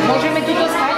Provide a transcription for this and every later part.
Môžeme tu dostať?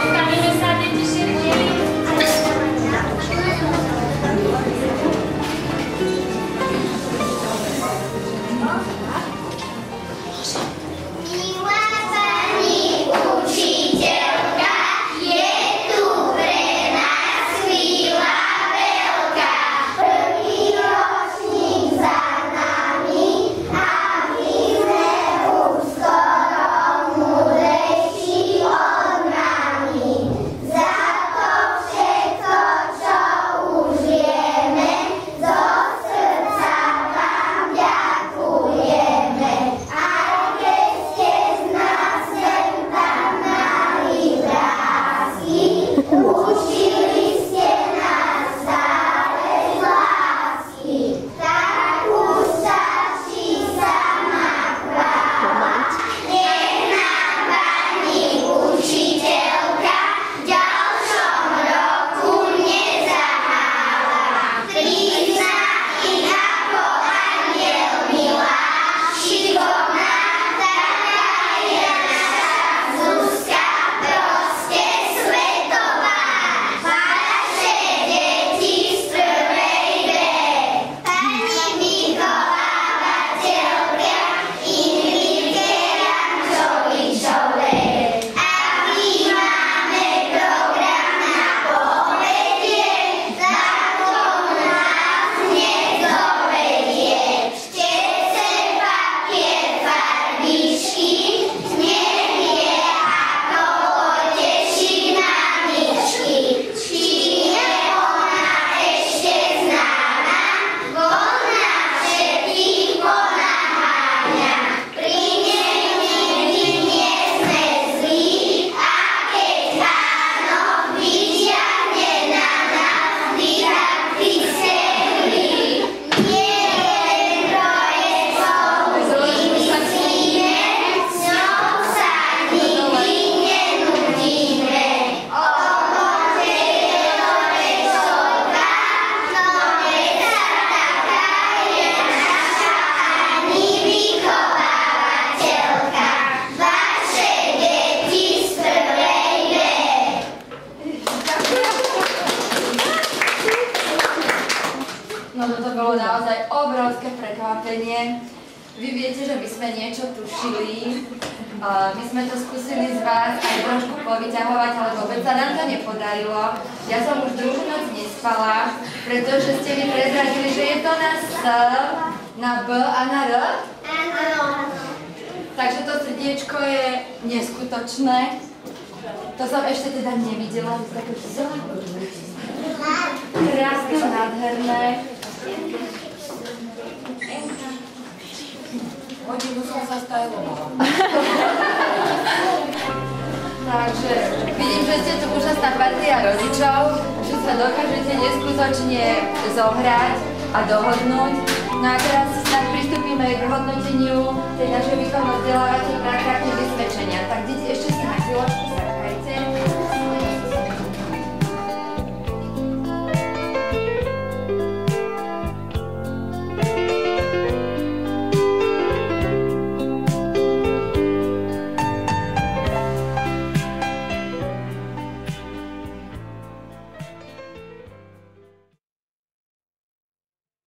No to bolo naozaj obrovské prekvapenie. Vy viete, že my sme niečo tušili. My sme to skúsili z vás aj trošku povyťahovať, ale vôbec sa nám to nepodarilo. Ja som už druhú noc nespala, pretože ste mi prezradili, že je to na S, na B a na R. Áno. Takže to srdiečko je neskutočné. To som ešte teda nevidela, to je také krásne, nádherné. Hodinu som sa stajlovala. Takže vidím, že ste tu úžasná partia rodičov, že sa dokážete neskutočne zohrať a dohodnúť. No a teraz snad pristúpime k hodnoteniu tej našej výchovno-vzdelávacej praktiky vysvedčenia. Tak deti, ešte si na chvíľočku